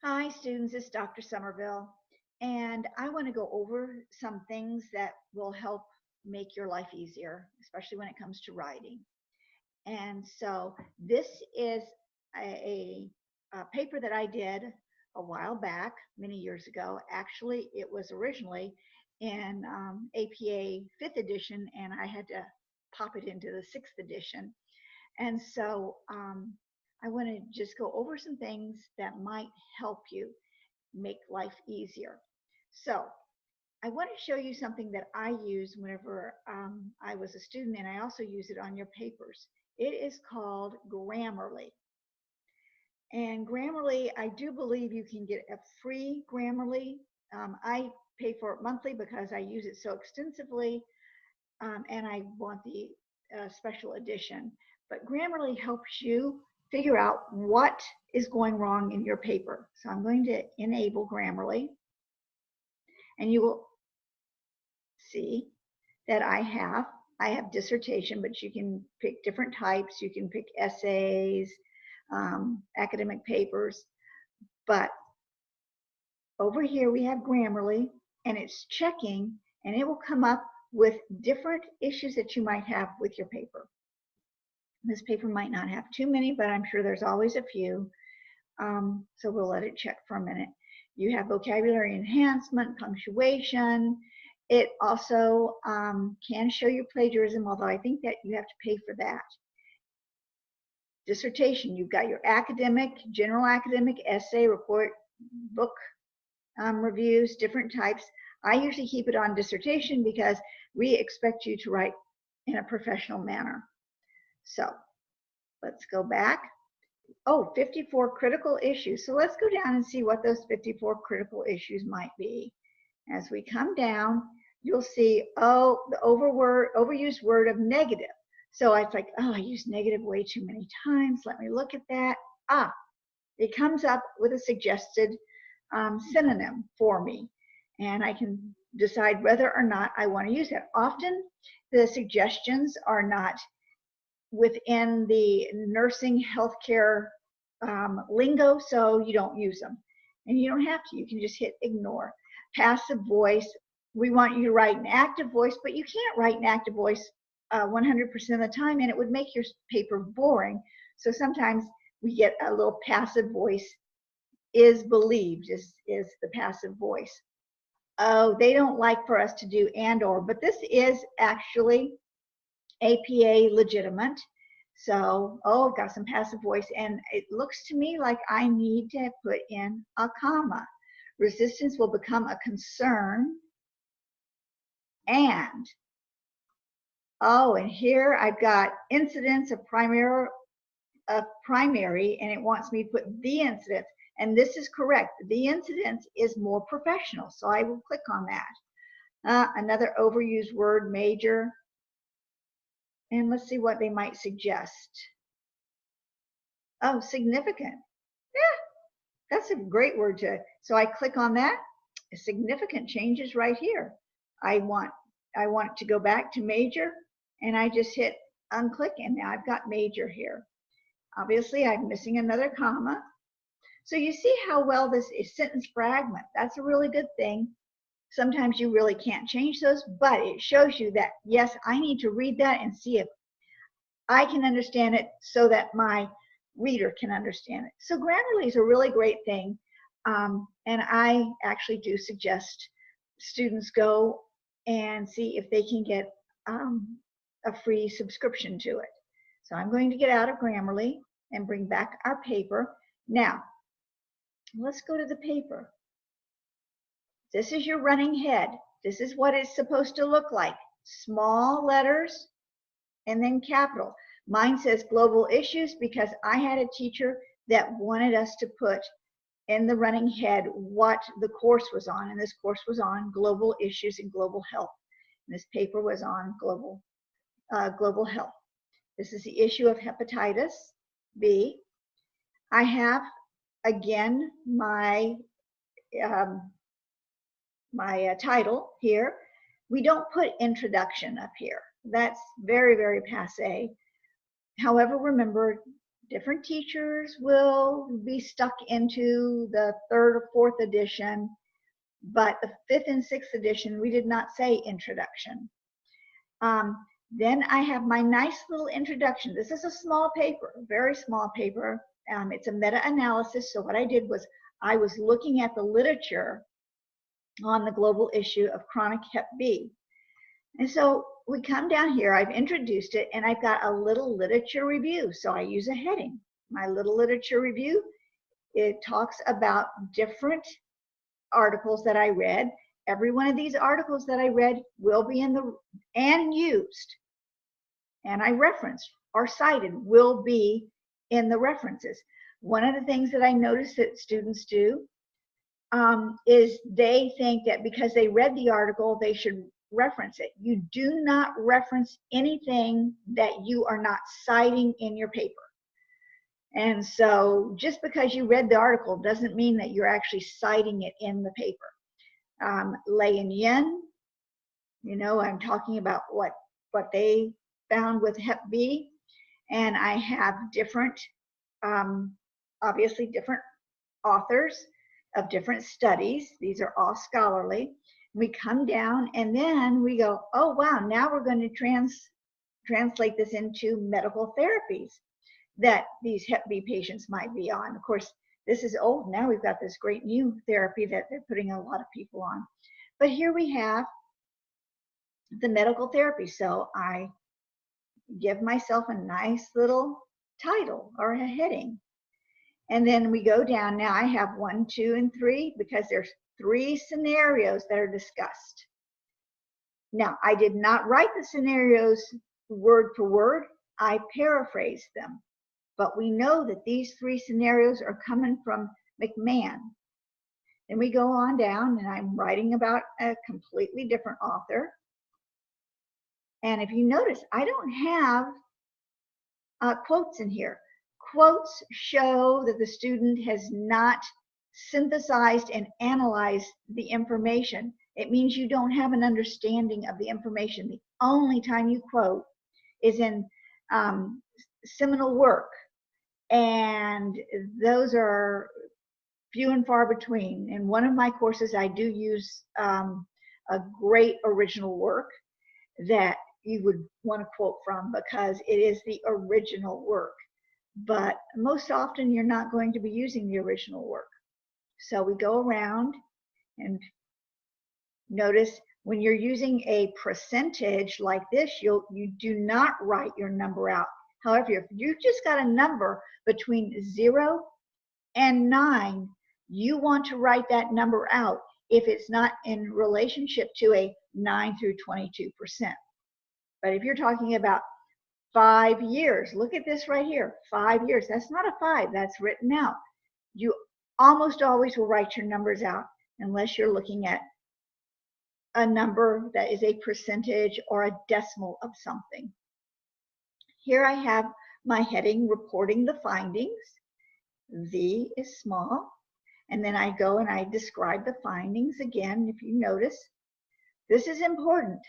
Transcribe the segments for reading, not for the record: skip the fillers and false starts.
Hi, students. It's Dr. Somerville, and I want to go over some things that will help make your life easier, especially when it comes to writing. And so, this is a paper that I did a while back, many years ago. Actually, it was originally in APA 5th edition, and I had to pop it into the 6th edition. And so, I want to just go over some things that might help you make life easier. So I want to show you something that I use whenever I was a student, and I also use it on your papers. It is called Grammarly. And Grammarly, I do believe you can get a free Grammarly. I pay for it monthly because I use it so extensively, and I want the special edition. But Grammarly helps you figure out what is going wrong in your paper. So I'm going to enable Grammarly, and you will see that I have dissertation, but you can pick different types. You can pick essays, academic papers. But over here we have Grammarly, and it's checking, and it will come up with different issues that you might have with your paper. This paper might not have too many, but I'm sure there's always a few. So we'll let it check for a minute. You have vocabulary enhancement, punctuation. It also can show you plagiarism, although I think that you have to pay for that. Dissertation, you've got your academic, general academic, essay, report, book reviews, different types. I usually keep it on dissertation because we expect you to write in a professional manner. So let's go back. Oh, 54 critical issues. So let's go down and see what those 54 critical issues might be. As we come down, you'll see, oh, the overused word of negative. So it's like, oh, I used negative way too many times. Let me look at that. Ah, it comes up with a suggested synonym for me. And I can decide whether or not I want to use it. Often the suggestions are not within the nursing healthcare lingo, so you don't use them. And you don't have to, you can just hit ignore. Passive voice, we want you to write an active voice, but you can't write an active voice 100% of the time, and it would make your paper boring. So sometimes we get a little passive voice is believed, is the passive voice. Oh, they don't like for us to do and or, but this is actually APA legitimate. So, oh, got some passive voice, and it looks to me like I need to put in a comma. Resistance will become a concern, and oh, and here I've got incidence of primary, and it wants me to put the incidence, and this is correct. The incidence is more professional, so I will click on that. Another overused word, major, and let's see what they might suggest. Oh, significant. Yeah, that's a great word to. So I click on that. Significant changes right here. I want to go back to major, and I just hit unclick, and now I've got major here. Obviously, I'm missing another comma. So you see how well this is sentence fragment. That's a really good thing. Sometimes you really can't change those, but it shows you that, yes, I need to read that and see if I can understand it so that my reader can understand it. So Grammarly is a really great thing. And I actually do suggest students go and see if they can get a free subscription to it. So I'm going to get out of Grammarly and bring back our paper. Now, let's go to the paper. This is your running head. This is what it's supposed to look like. Small letters and then capital. Mine says global issues because I had a teacher that wanted us to put in the running head what the course was on, and this course was on global issues and global health. And this paper was on global health. This is the issue of hepatitis B. I have, again, my title here. We don't put introduction up here. That's very, very passe. However, remember, Different teachers will be stuck into the 3rd or 4th edition, but the 5th and 6th edition, we did not say introduction. Then I have my nice little introduction. This is a small paper, a very small paper. It's a meta-analysis. So what I did was I was looking at the literature on the global issue of chronic Hep B. And so we come down here, I've introduced it, and I've got a little literature review. So I use a heading. My little literature review, it talks about different articles that I read. Every one of these articles that I read will be in the, and used, and I referenced or cited, will be in the references. One of the things that I noticed that students do is they think that because they read the article, they should reference it. You do not reference anything that you are not citing in your paper. And so just because you read the article doesn't mean that you're actually citing it in the paper. Lei and Yin, you know, I'm talking about what they found with Hep B, and I have different, obviously different authors of different studies. These are all scholarly. We come down and then we go, oh wow, now we're going to translate this into medical therapies that these Hep B patients might be on. Of course, this is old. Now we've got this great new therapy that they're putting a lot of people on. But here we have the medical therapy. So I give myself a nice little title or a heading. And then we go down. Now I have 1, 2, and 3 because there's 3 scenarios that are discussed. Now, I did not write the scenarios word for word. I paraphrased them. But we know that these 3 scenarios are coming from McMahon. Then we go on down, and I'm writing about a completely different author. And if you notice, I don't have quotes in here. Quotes show that the student has not synthesized and analyzed the information. It means you don't have an understanding of the information. The only time you quote is in seminal work, and those are few and far between. In one of my courses, I do use a great original work that you would want to quote from because it is the original work. But most often you're not going to be using the original work. So we go around and notice when you're using a percentage like this, you do not write your number out. However, if you just got a number between 0 and 9, you want to write that number out if it's not in relationship to a 9 through 22%. But if you're talking about 5 years, look at this right here, 5 years, that's not a 5, that's written out. You almost always will write your numbers out unless you're looking at a number that is a percentage or a decimal of something. Here I have my heading, reporting the findings. V is small. And then I go and I describe the findings again, if you notice. This is important.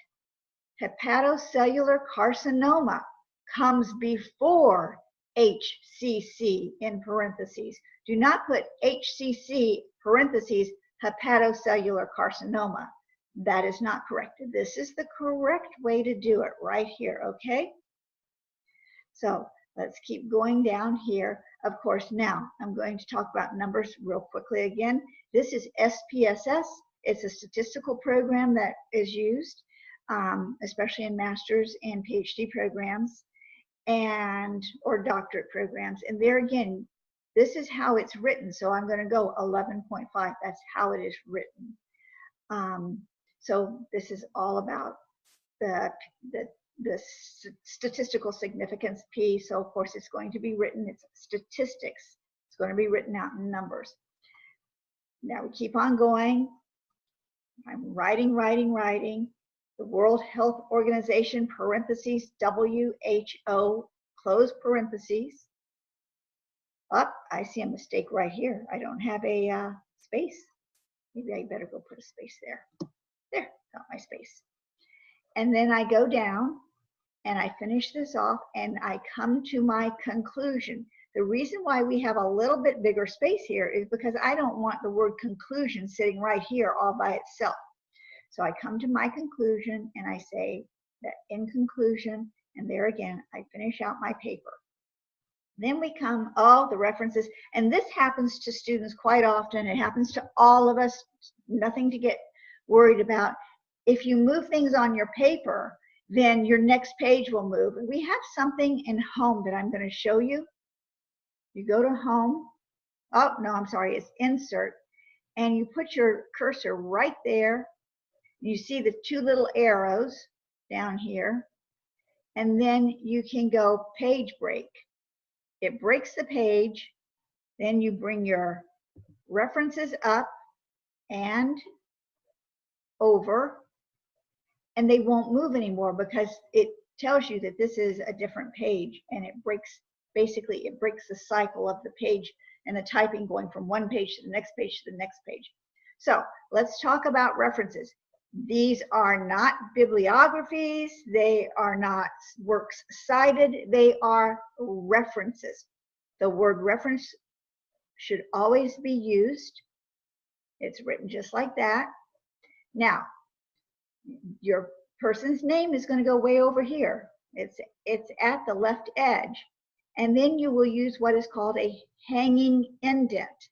Hepatocellular carcinoma comes before HCC in parentheses. Do not put HCC parentheses hepatocellular carcinoma. That is not correct. This is the correct way to do it right here, okay? So let's keep going down here. Of course, now I'm going to talk about numbers real quickly again. This is SPSS. It's a statistical program that is used, especially in master's and PhD programs and or doctorate programs. And there again, this is how it's written. So I'm going to go 11.5. That's how it is written. So this is all about the statistical significance P. So of course it's going to be written, it's statistics. It's going to be written out in numbers. Now we keep on going. I'm writing. The World Health Organization, parentheses, WHO, close parentheses. Up, I see a mistake right here. I don't have a space. Maybe I better go put a space there. There, got my space. And then I go down and I finish this off and I come to my conclusion. The reason why we have a little bit bigger space here is because I don't want the word conclusion sitting right here all by itself. So I come to my conclusion and I say that in conclusion, and there again, I finish out my paper. Then we come, the references, and this happens to students quite often. It happens to all of us, nothing to get worried about. If you move things on your paper, then your next page will move. And we have something in home that I'm going to show you. You go to home. Oh, no, I'm sorry, it's insert. And you put your cursor right there. You see the two little arrows down here. And then you can go page break. It breaks the page. Then you bring your references up and over, and they won't move anymore because it tells you that this is a different page, and it breaks, basically it breaks the cycle of the page and the typing going from one page to the next page to the next page. So let's talk about references. These are not bibliographies, they are not works cited, they are references. The word reference should always be used. It's written just like that. Now, your person's name is going to go way over here. It's at the left edge. And then you will use what is called a hanging indent.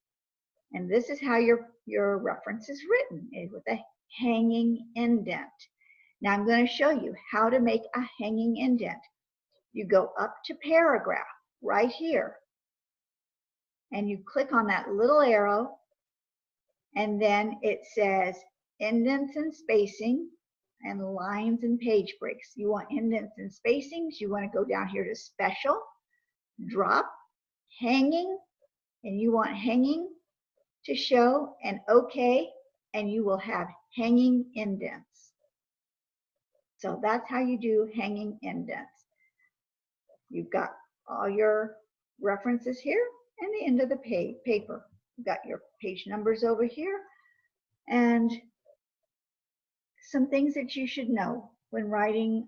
And this is how your reference is written, with a hanging indent. Now I'm going to show you how to make a hanging indent. You go up to paragraph right here, and you click on that little arrow, and then it says indents and spacing and lines and page breaks. You want indents and spacings, you want to go down here to special, drop, hanging, and you want hanging to show, and OK, and you will have hanging indents. So that's how you do hanging indents. You've got all your references here and the end of the paper. You've got your page numbers over here, and some things that you should know when writing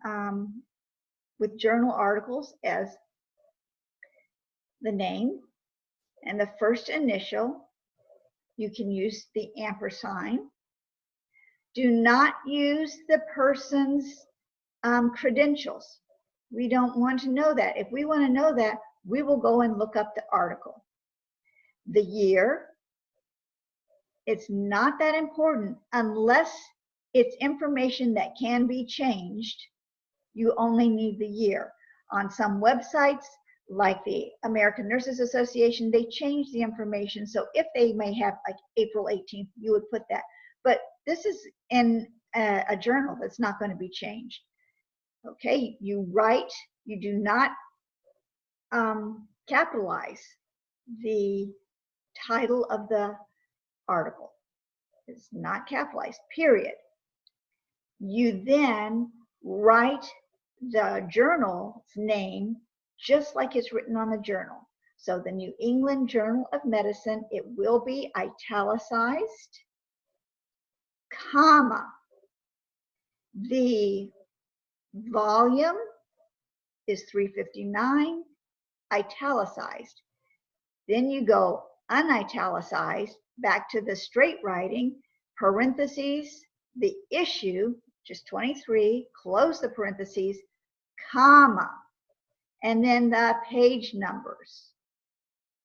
with journal articles, as the name and the first initial. You can use the ampersand. Do not use the person's credentials. We don't want to know that. If we want to know that, we will go and look up the article. The year, it's not that important unless it's information that can be changed. You only need the year. On some websites, like the American Nurses Association, they change the information. So if they may have like April 18th, you would put that. But this is in a journal that's not going to be changed. Okay, you write, you do not capitalize the title of the article. It's not capitalized, period. You then write the journal's name just like it's written on the journal. So the New England Journal of Medicine, it will be italicized, comma. The volume is 359, italicized. Then you go unitalicized, back to the straight writing, parentheses, the issue, just 23, close the parentheses, comma, and then the page numbers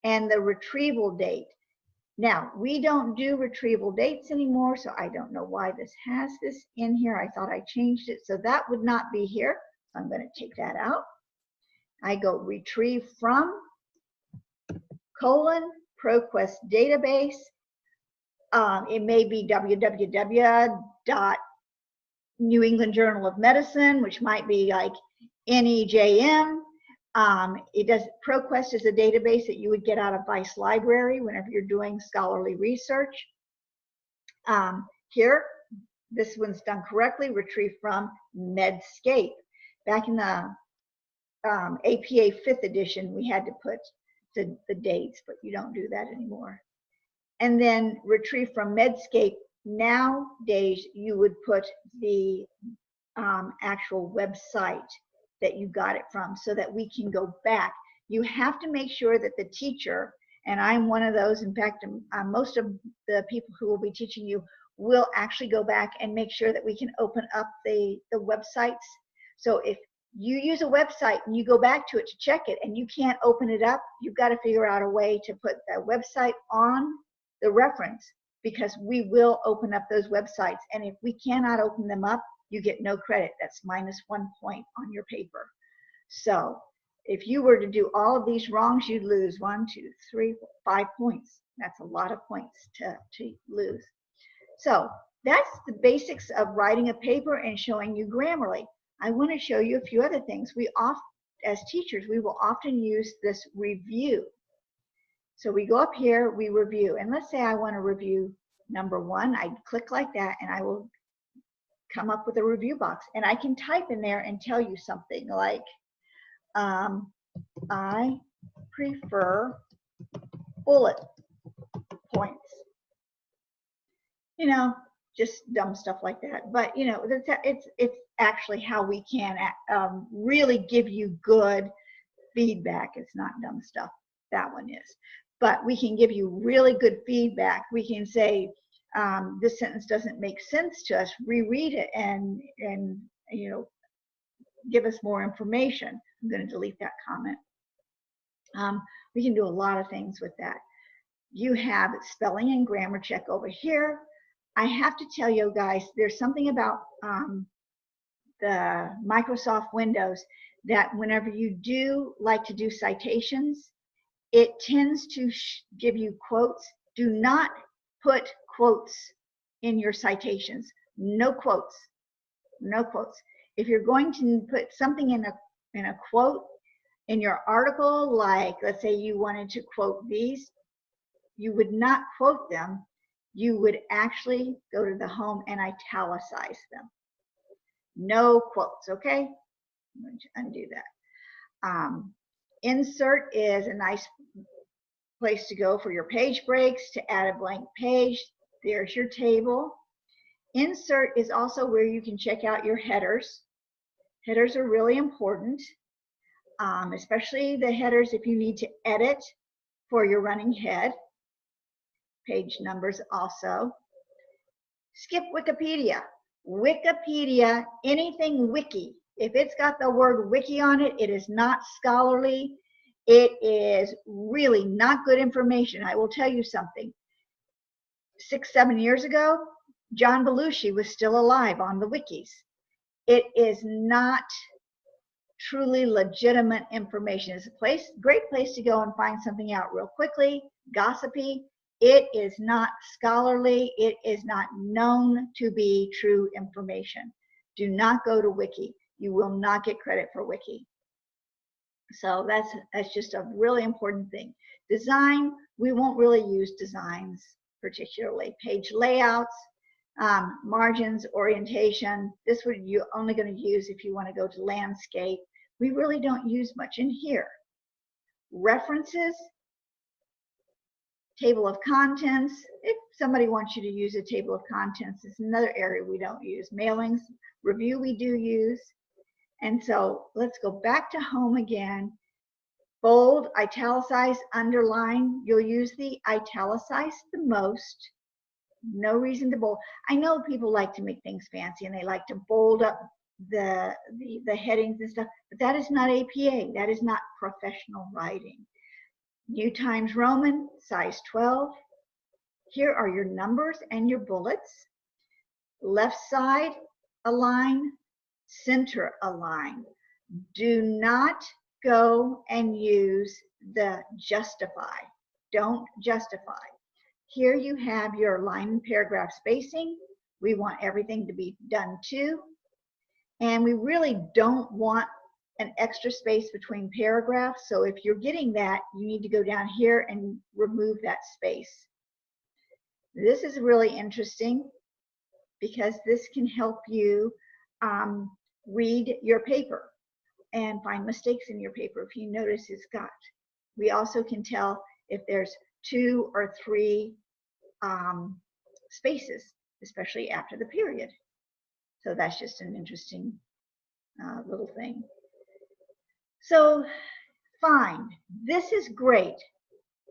and the retrieval date. Now, we don't do retrieval dates anymore, so I don't know why this has this in here. I thought I changed it, so that would not be here. So I'm going to take that out. I go retrieve from, colon, ProQuest database. It may be www.New England Journal of Medicine, which might be like NEJM. ProQuest is a database that you would get out of Vice Library whenever you're doing scholarly research. Here, this one's done correctly, retrieved from Medscape. Back in the APA 5th edition, we had to put the dates, but you don't do that anymore. And then retrieve from Medscape. Nowadays, you would put the actual website that you got it from, so that we can go back. You have to make sure that the teacher, and I'm one of those, in fact, most of the people who will be teaching you will actually go back and make sure that we can open up the websites. So if you use a website and you go back to it to check it and you can't open it up, you've got to figure out a way to put that website on the reference, because we will open up those websites. And if we cannot open them up, you get no credit. That's -1 point on your paper. So if you were to do all of these wrongs, you'd lose 1, 2, 3, 4, 5 points. That's a lot of points to lose. So that's the basics of writing a paper and showing you Grammarly. I want to show you a few other things. As teachers, we will often use this review. So we go up here, we review, and let's say I want to review number 1. I click like that and I will come up with a review box, and I can type in there and tell you something like, I prefer bullet points. You know, just dumb stuff like that. But you know, it's actually how we can really give you good feedback. It's not dumb stuff. That one is. But we can give you really good feedback. We can say, this sentence doesn't make sense to us. Reread it and you know, give us more information. I'm going to delete that comment. We can do a lot of things with that. You have spelling and grammar check over here. I have to tell you guys, there's something about the Microsoft Windows that whenever you do like to do citations, it tends to give you quotes. Do not put quotes in your citations. No quotes. No quotes. If you're going to put something in a quote in your article, like let's say you wanted to quote these, you would not quote them. You would actually go to the home and italicize them. No quotes, okay? I'm going to undo that. Insert is a nice place to go for your page breaks, to add a blank page. There's your table. Insert is also where you can check out your headers. Headers are really important, especially the headers if you need to edit for your running head. Page numbers also. Skip Wikipedia. Wikipedia, anything wiki. If it's got the word wiki on it, it is not scholarly. It is really not good information. I will tell you something. 6, 7 years ago, John Belushi was still alive on the wikis. It is not truly legitimate information. It's a great place to go and find something out real quickly, gossipy. It is not scholarly. It is not known to be true information. Do not go to Wiki. You will not get credit for Wiki. So that's just a really important thing. Design, we won't really use designs particularly. Page layouts, margins, orientation. This would you're only going to use if you want to go to landscape. We really don't use much in here. References, table of contents. If somebody wants you to use a table of contents, it's another area we don't use. Mailings, review we do use. And so let's go back to home again. Bold, italicize, underline. You'll use the italicize the most. No reason to bold. I know people like to make things fancy and they like to bold up the headings and stuff, but that is not APA. That is not professional writing. New Times Roman, size 12. Here are your numbers and your bullets. Left side, align. Center, align. Do not go and use the justify. Don't justify. Here you have your line and paragraph spacing. We want everything to be done too. And we really don't want an extra space between paragraphs. So if you're getting that, you need to go down here and remove that space. This is really interesting because this can help you read your paper and find mistakes in your paper if you notice it's got. We also can tell if there's 2 or 3 spaces, especially after the period. So that's just an interesting little thing. So find. This is great.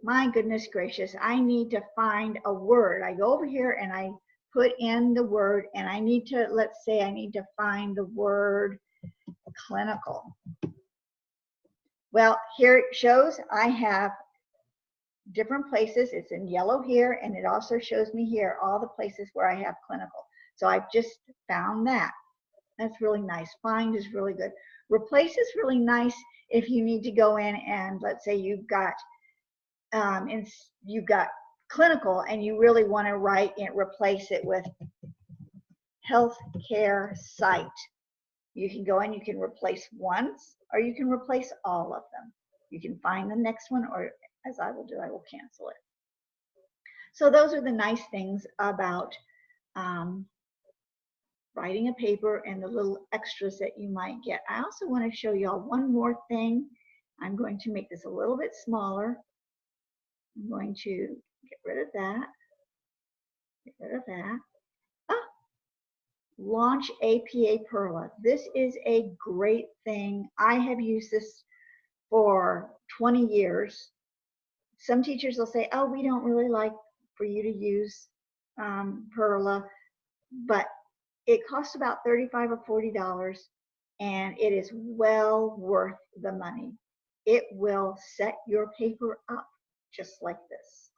My goodness gracious, I need to find a word. I go over here and I put in the word, and I need to, let's say I need to find the word clinical. Well, here it shows I have different places. It's in yellow here, and it also shows me here all the places where I have clinical. So I've just found that. That's really nice. Find is really good. Replace is really nice if you need to go in and let's say you've got clinical and you really want to write and replace it with healthcare site. You can go in, you can replace once, or you can replace all of them. You can find the next one, or as I will do, I will cancel it. So those are the nice things about writing a paper and the little extras that you might get. I also want to show y'all one more thing. I'm going to make this a little bit smaller. I'm going to get rid of that. Get rid of that. Launch APA Perla. This is a great thing. I have used this for 20 years. Some teachers will say, oh, we don't really like for you to use Perla, but it costs about $35 or $40, and it is well worth the money. It will set your paper up just like this.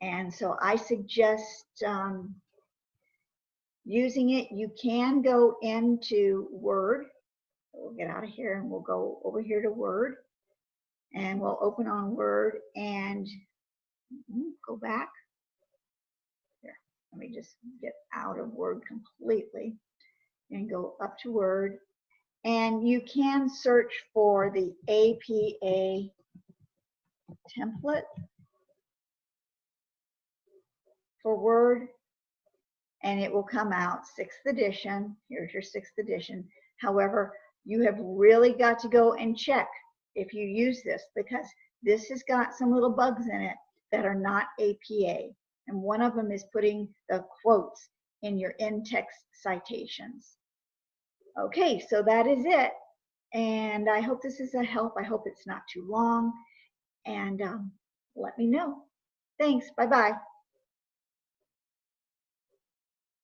And so I suggest using it. You can go into Word. We'll get out of here and we'll go over here to Word, and we'll open on Word and go back. Here, let me just get out of Word completely and go up to Word. And you can search for the APA template for Word, and it will come out 6th edition. Here's your 6th edition. However, you have really got to go and check if you use this, because this has got some little bugs in it that are not APA. And one of them is putting the quotes in your in-text citations. Okay, so that is it. And I hope this is a help. I hope it's not too long. And let me know. Thanks. Bye-bye.